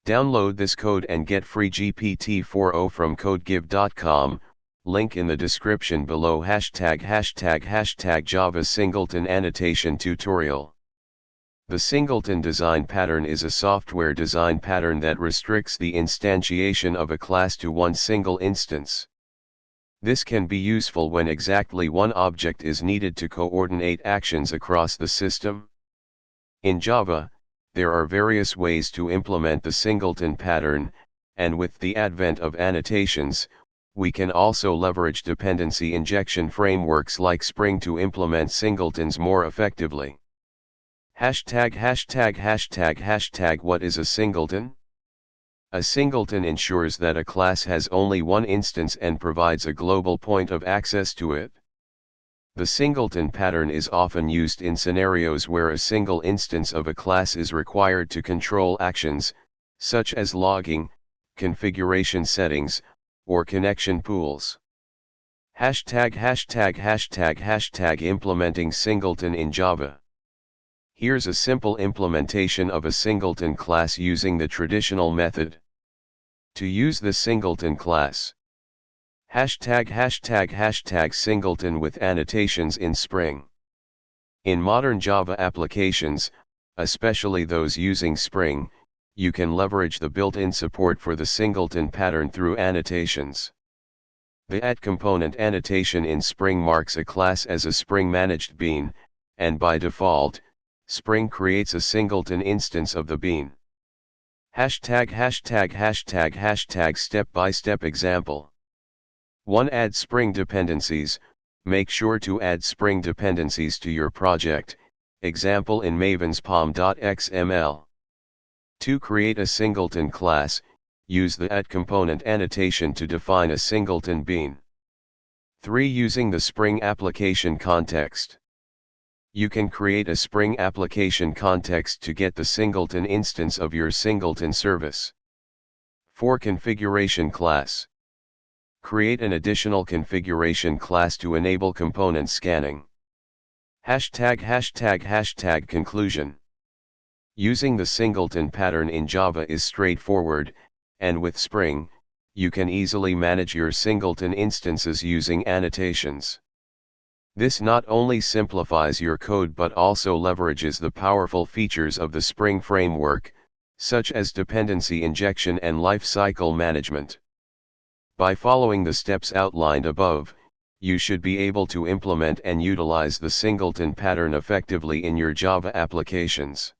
Download this code and get free GPT-4o from codegive.com, link in the description below. ### Java Singleton Annotation Tutorial. The singleton design pattern is a software design pattern that restricts the instantiation of a class to one single instance. This can be useful when exactly one object is needed to coordinate actions across the system. In Java, there are various ways to implement the singleton pattern, and with the advent of annotations, we can also leverage dependency injection frameworks like Spring to implement singletons more effectively. ######. What is a singleton? A singleton ensures that a class has only one instance and provides a global point of access to it. The singleton pattern is often used in scenarios where a single instance of a class is required to control actions, such as logging, configuration settings, or connection pools. ######. Implementing singleton in Java. Here's a simple implementation of a singleton class using the traditional method. To use the singleton class, #####singleton with annotations in Spring. In modern Java applications, especially those using Spring, you can leverage the built-in support for the singleton pattern through annotations. The add component annotation in Spring marks a class as a Spring-managed bean, and by default, Spring creates a singleton instance of the bean. Step-by-step example. 1. Add Spring dependencies. Make sure to add Spring dependencies to your project, example in Maven's pom.xml. 2. Create a singleton class. Use the add component annotation to define a singleton bean. 3. Using the Spring application context. You can create a Spring application context to get the singleton instance of your singleton service. 4. Configuration class. Create an additional configuration class to enable component scanning. ###conclusion. Using the singleton pattern in Java is straightforward, and with Spring, you can easily manage your singleton instances using annotations. This not only simplifies your code but also leverages the powerful features of the Spring framework, such as dependency injection and lifecycle management. By following the steps outlined above, you should be able to implement and utilize the singleton pattern effectively in your Java applications.